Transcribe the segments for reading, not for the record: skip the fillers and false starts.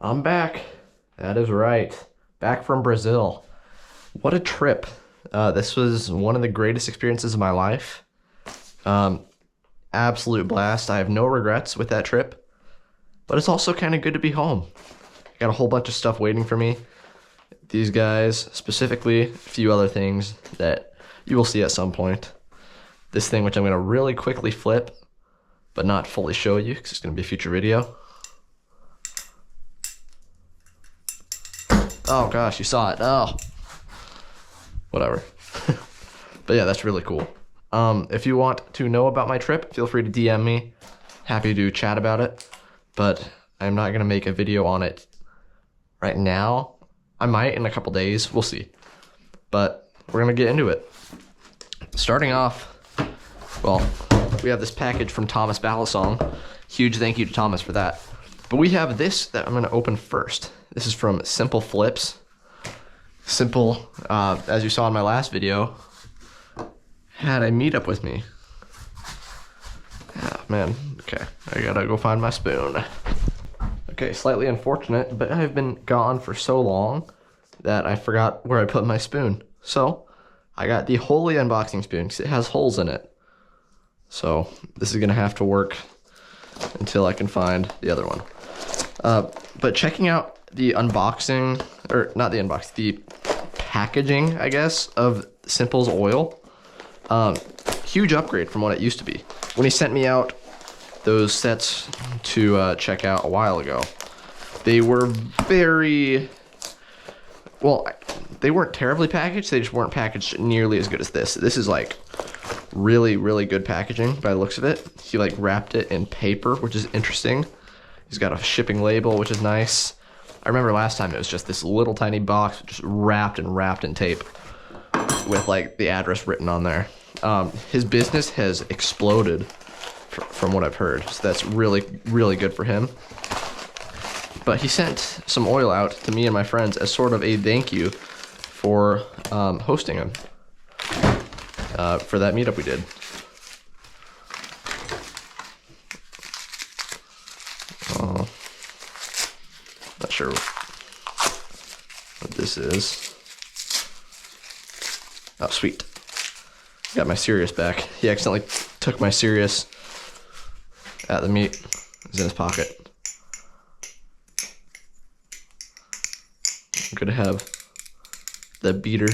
I'm back. That is right. Back from Brazil. What a trip. This was one of the greatest experiences of my life. Absolute blast. I have no regrets with that trip, but it's also kind of good to be home. Got a whole bunch of stuff waiting for me. These guys, specifically, a few other things that you will see at some point. This thing, which I'm going to really quickly flip, but not fully show you, because it's going to be a future video. Oh gosh, you saw it. Oh, whatever. But yeah, that's really cool. If you want to know about my trip, feel free to DM me. Happy to chat about it, but I'm not going to make a video on it right now. I might in a couple days. We'll see. But we're going to get into it. Starting off, well, we have this package from Thomas Balisong. Huge thank you to Thomas for that. But we have this that I'm going to open first. This is from Simple Flips. Simple, as you saw in my last video, had a meetup with me. Ah, man, okay, I gotta go find my spoon. Okay, slightly unfortunate, but I've been gone for so long that I forgot where I put my spoon. So, I got the Holy unboxing spoon, because it has holes in it. So, this is gonna have to work until I can find the other one. But checking out the unboxing, or not the unboxing, the packaging, I guess, of Simple's oil. Huge upgrade from what it used to be. When he sent me out those sets to check out a while ago, they were very, well, they weren't terribly packaged, they just weren't packaged nearly as good as this. This is like really, really good packaging by the looks of it. He like wrapped it in paper, which is interesting. He's got a shipping label, which is nice. I remember last time it was just this little tiny box just wrapped in tape with like the address written on there. His business has exploded from what I've heard, so that's really, really good for him. But he sent some oil out to me and my friends as sort of a thank you for hosting him for that meetup we did. Not sure what this is. Oh, sweet. Got my Sirius back. He accidentally took my Sirius at the meet. It was in his pocket. I'm gonna have the beater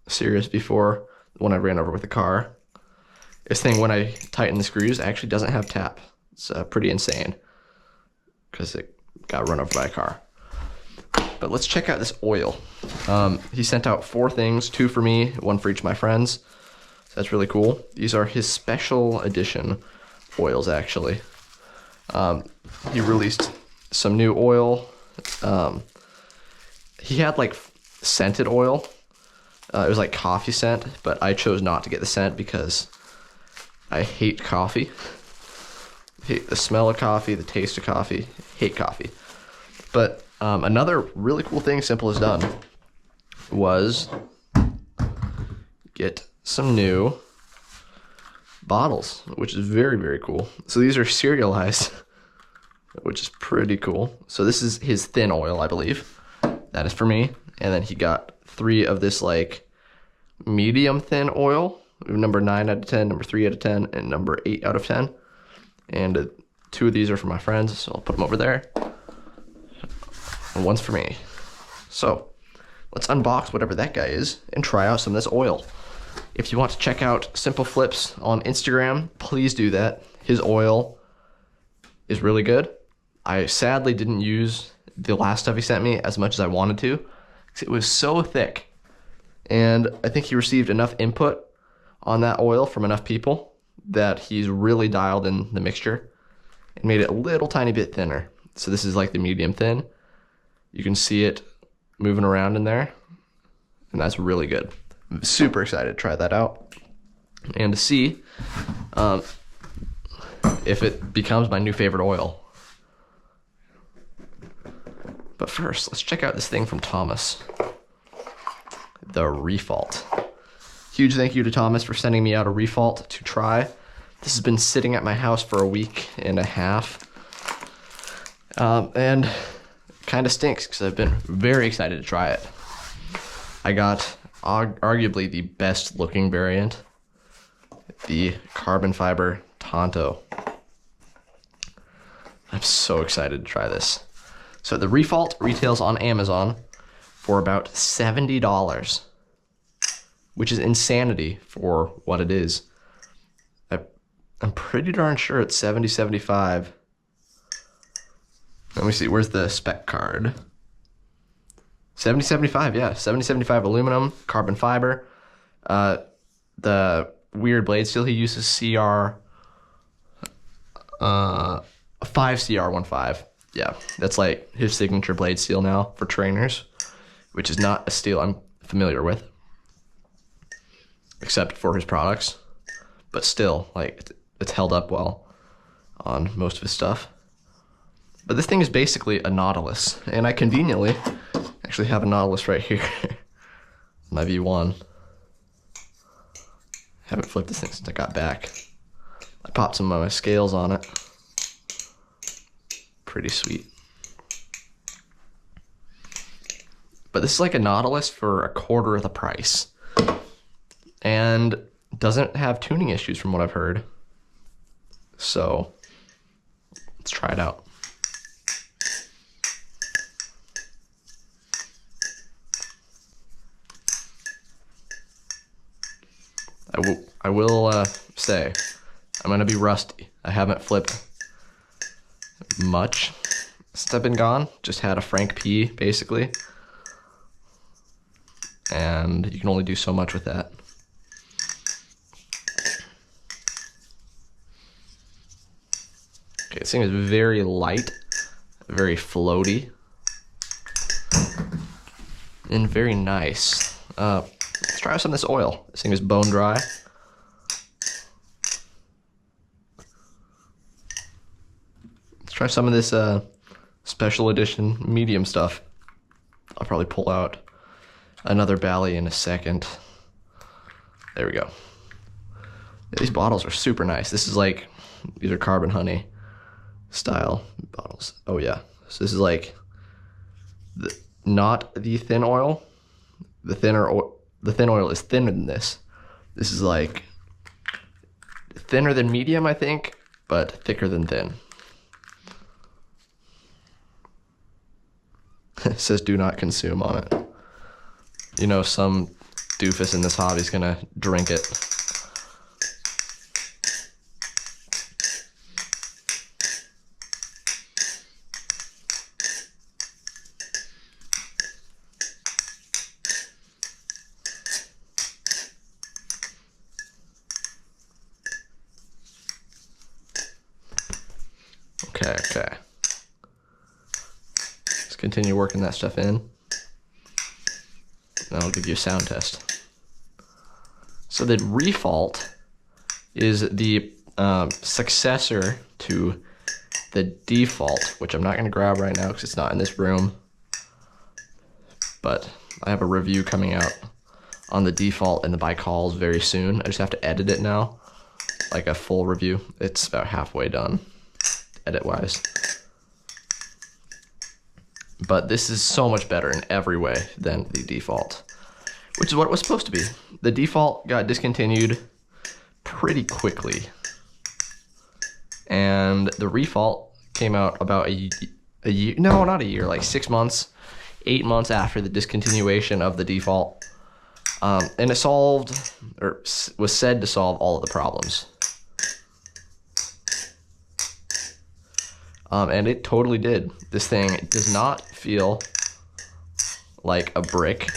Sirius before the one I ran over with the car. This thing, when I tighten the screws, actually doesn't have tap. It's pretty insane because it got run over by a car. But let's check out this oil. He sent out 4 things, 2 for me, 1 for each of my friends. So that's really cool. These are his special edition oils, actually. He released some new oil. He had like scented oil. It was like coffee scent, but I chose not to get the scent because I hate coffee. Hate the smell of coffee, the taste of coffee, hate coffee. But another really cool thing Simple has done was get some new bottles, which is very, very cool. So these are serialized, which is pretty cool. So this is his thin oil, I believe. That is for me. And then he got 3 of this like medium thin oil. Number 9 out of 10, number 3 out of 10, and number 8 out of 10. And 2 of these are for my friends, so I'll put them over there. And 1's for me. So let's unbox whatever that guy is and try out some of this oil. If you want to check out Simple Flips on Instagram, please do that. His oil is really good. I sadly didn't use the last stuff he sent me as much as I wanted to because it was so thick. And I think he received enough input on that oil from enough people that he's really dialed in the mixture and made it a little tiny bit thinner. So this is like the medium thin. You can see it moving around in there, and that's really good. I'm super excited to try that out and to see if it becomes my new favorite oil. But first, let's check out this thing from Thomas, the Refault. Huge thank you to Thomas for sending me out a Refault to try. This has been sitting at my house for a week and a half. And kind of stinks because I've been very excited to try it. I got arguably the best looking variant, the carbon fiber Tonto. I'm so excited to try this. So the Refault retails on Amazon for about $70, which is insanity for what it is. I'm pretty darn sure it's $70, $75. Let me see, where's the spec card? $70, $75, yeah. $70, $75 aluminum, carbon fiber. The weird blade steel he uses, 5CR15. Yeah, that's like his signature blade steel now for trainers, which is not a steel I'm familiar with, except for his products. But still, like, it's held up well on most of his stuff. But this thing is basically a Nautilus, and I conveniently actually have a Nautilus right here. My V1. Haven't flipped this thing since I got back. I popped some of my scales on it. Pretty sweet. But this is like a Nautilus for a quarter of the price. And doesn't have tuning issues from what I've heard. So let's try it out. I will say I'm gonna be rusty. I haven't flipped much since I've been gone. Just had a Frank P basically, and you can only do so much with that. Okay, this thing is very light, very floaty, and very nice. Let's try some of this oil. This thing is bone dry. Let's try some of this special edition medium stuff. I'll probably pull out another Bally in a second. There we go. Yeah, these bottles are super nice. This is like, these are carbon honey style bottles. Oh yeah. So this is like not the thin oil. The thin oil is thinner than this. This is like thinner than medium, I think, but thicker than thin. It says do not consume on it. You know, some doofus in this hobby is gonna drink it. Okay. Let's continue working that stuff in. Then I'll give you a sound test. So the Refault is the successor to the Default, which I'm not going to grab right now because it's not in this room. But I have a review coming out on the Default and the by calls very soon. I just have to edit it now, like a full review. It's about halfway done, edit-wise. But this is so much better in every way than the Default, which is what it was supposed to be. The Default got discontinued pretty quickly, and the Refault came out about a year, no, not a year, like 6 months, 8 months after the discontinuation of the Default, and it solved, or was said to solve all of the problems. And it totally did. This thing does not feel like a brick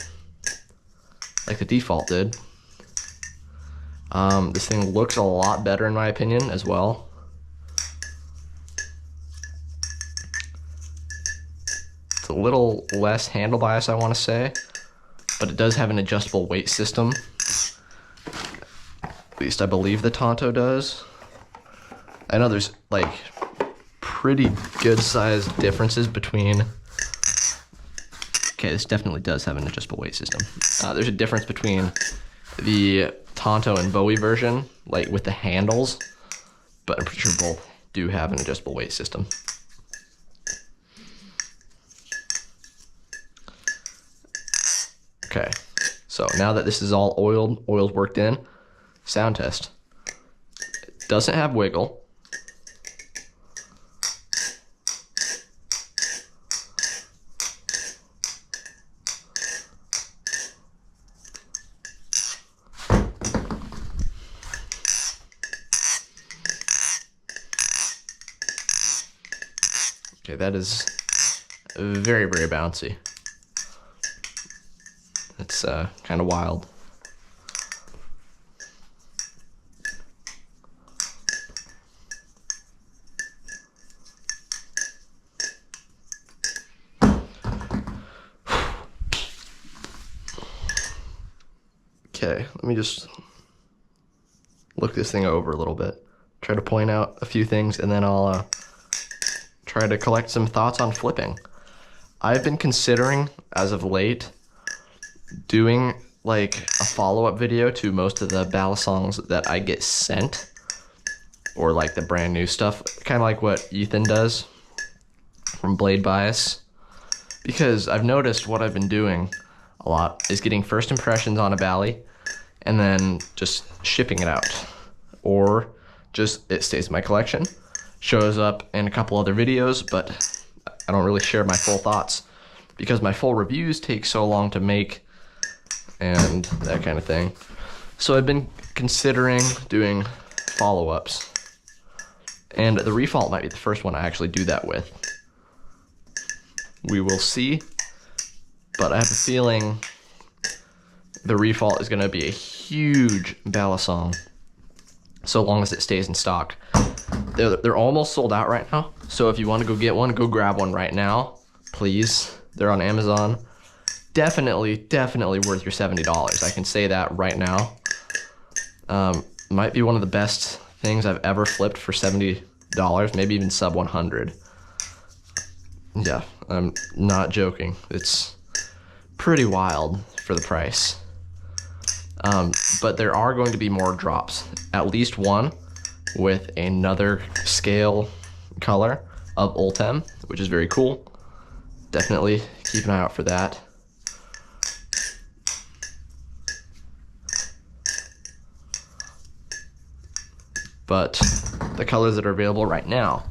like the Default did. This thing looks a lot better in my opinion as well. It's a little less handle bias, I want to say, but it does have an adjustable weight system. At least I believe the Tonto does. I know there's like pretty good sized differences between, okay, this definitely does have an adjustable weight system. There's a difference between the Tonto and Bowie version, like with the handles, but I'm pretty sure both do have an adjustable weight system. Okay, so now that this is all oil's worked in, sound test. It doesn't have wiggle. Okay, that is very, very bouncy. It's kind of wild. Okay, let me just look this thing over a little bit. Try to point out a few things, and then I'll try to collect some thoughts on flipping. I've been considering, as of late, doing like a follow-up video to most of the Balisongs that I get sent, or like the brand new stuff, kind of like what Ethan does from Blade Bias, because I've noticed what I've been doing a lot is getting first impressions on a Bally and then just shipping it out, or just it stays in my collection, shows up in a couple other videos, but I don't really share my full thoughts because my full reviews take so long to make and that kind of thing. So I've been considering doing follow-ups, and the Refault might be the first one I actually do that with. We will see, but I have a feeling the Refault is going to be a huge Balisong so long as it stays in stock. They're almost sold out right now, so if you want to go get one, go grab one right now, please. They're on Amazon. Definitely worth your $70. I can say that right now. Might be one of the best things I've ever flipped for $70, maybe even sub 100. Yeah, I'm not joking. It's pretty wild for the price. But there are going to be more drops. At least one with another scale color of Ultem, which is very cool. Definitely keep an eye out for that. But the colors that are available right now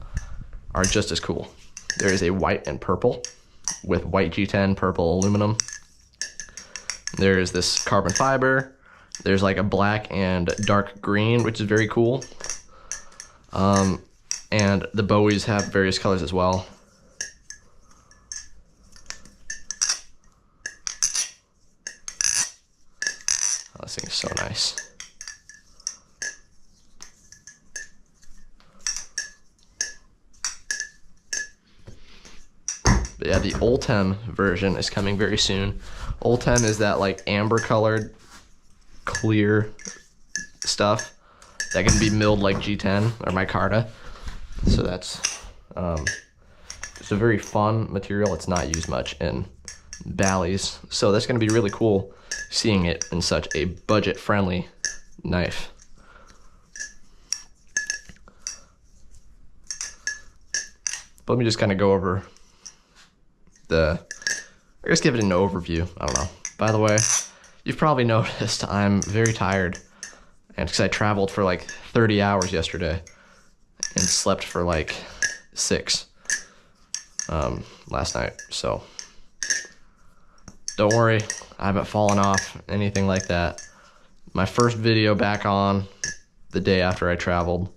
are just as cool. There is a white and purple with white G10, purple aluminum. There is this carbon fiber. There's like a black and dark green, which is very cool. And the Bowies have various colors as well. Oh, this thing is so nice. But yeah, the Ultem version is coming very soon. Ultem is that like amber colored, clear stuff that can be milled like G10 or micarta. So that's it's a very fun material. It's not used much in Ballies. So that's going to be really cool seeing it in such a budget-friendly knife. But let me just kind of go over I guess give it an overview. I don't know. By the way, you've probably noticed I'm very tired, and because I traveled for like 30 hours yesterday and slept for like 6 last night. So don't worry, I haven't fallen off, anything like that. My first video back on the day after I traveled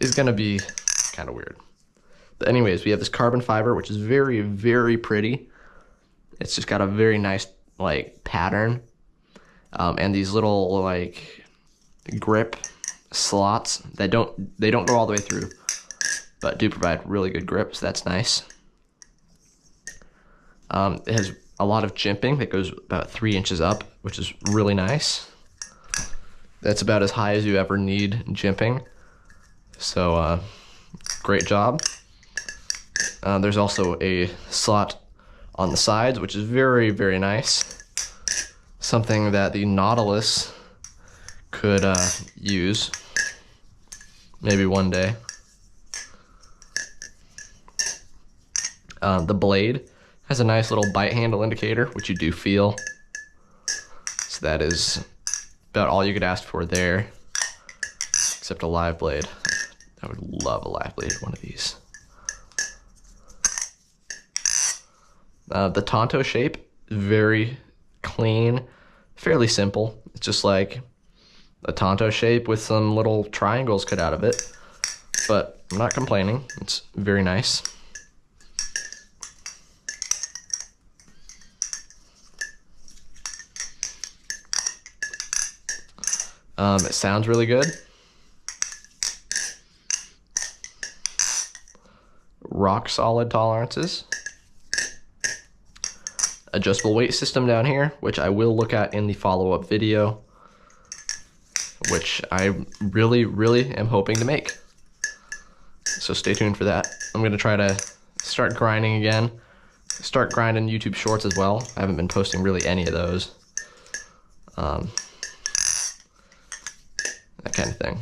is gonna be kind of weird. But anyways, we have this carbon fiber, which is very, very pretty. It's just got a very nice like pattern, and these little like grip slots that they don't go all the way through, but do provide really good grip, so that's nice. It has a lot of jimping that goes about 3 inches up, which is really nice. That's about as high as you ever need jimping, so great job. There's also a slot on the sides, which is very, very nice. Something that the Nautilus could use maybe one day. The blade has a nice little bite handle indicator, which you do feel. So that is about all you could ask for there, except a live blade. I would love a live blade, one of these. The Tonto shape, very clean, fairly simple. It's just like a Tonto shape with some little triangles cut out of it, but I'm not complaining. It's very nice. It sounds really good. Rock solid tolerances. Adjustable weight system down here, which I will look at in the follow-up video, which I really am hoping to make. So stay tuned for that. I'm gonna try to start grinding again. Start grinding YouTube Shorts as well. I haven't been posting really any of those. That kind of thing.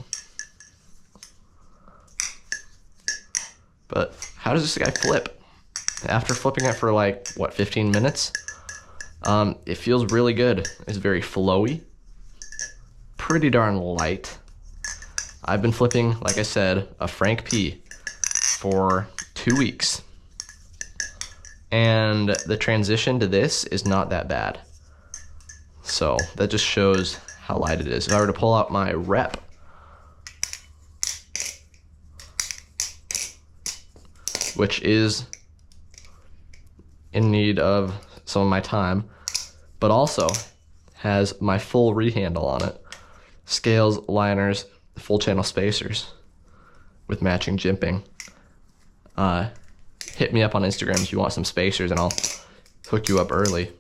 But how does this guy flip? After flipping it for like, what, 15 minutes? It feels really good. It's very flowy. Pretty darn light. I've been flipping, like I said, a Frank P for 2 weeks. And the transition to this is not that bad. So that just shows how light it is. If I were to pull out my rep, which is in need of some of my time, but also has my full rehandle on it. Scales, liners, full channel spacers with matching jimping. Hit me up on Instagram if you want some spacers and I'll hook you up early.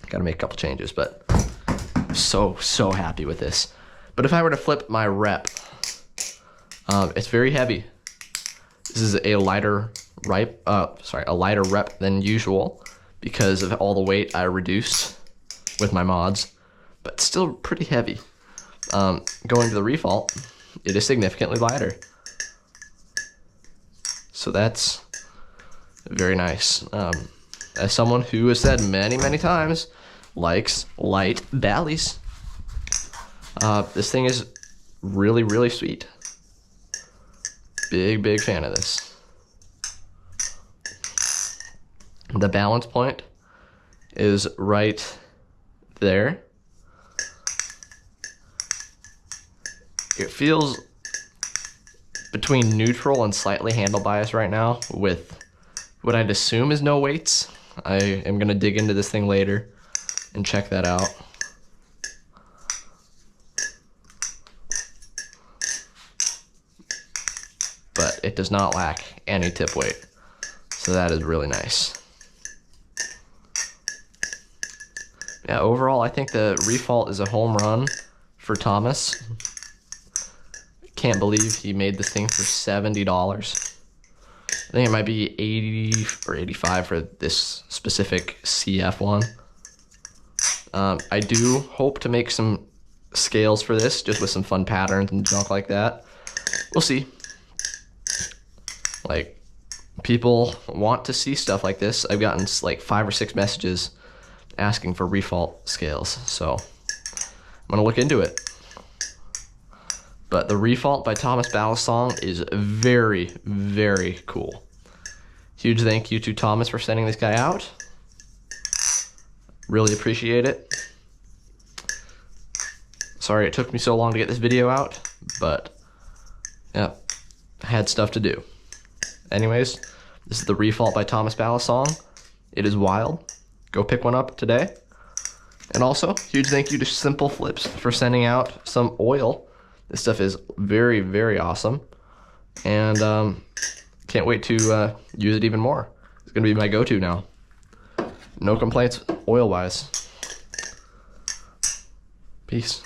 Gotta make a couple changes, but I'm so happy with this. But if I were to flip my rep, it's very heavy. This is a lighter rep than usual because of all the weight I reduced with my mods, but still pretty heavy. Going to the Refault, it is significantly lighter. So that's very nice. As someone who has said many times, likes light Ballies, this thing is really sweet. Big fan of this. The balance point is right there. It feels between neutral and slightly handle bias right now with what I'd assume is no weights. I am gonna dig into this thing later and check that out. But it does not lack any tip weight. So that is really nice. Yeah, overall, I think the Refault is a home run for Thomas. Can't believe he made this thing for $70. I think it might be 80 or 85 for this specific CF one. I do hope to make some scales for this, just with some fun patterns and junk like that. We'll see. Like, people want to see stuff like this. I've gotten like 5 or 6 messages asking for Refault scales, so I'm gonna look into it. But the Refault by Thomas Balisong is very cool. Huge thank you to Thomas for sending this guy out. Really appreciate it. Sorry it took me so long to get this video out, but yeah, I had stuff to do. Anyways, this is the Refault by Thomas Balisong. It is wild. Go pick one up today. And also, huge thank you to Simple Flips for sending out some oil. This stuff is very awesome. And can't wait to use it even more. It's gonna be my go-to now. No complaints oil-wise. Peace.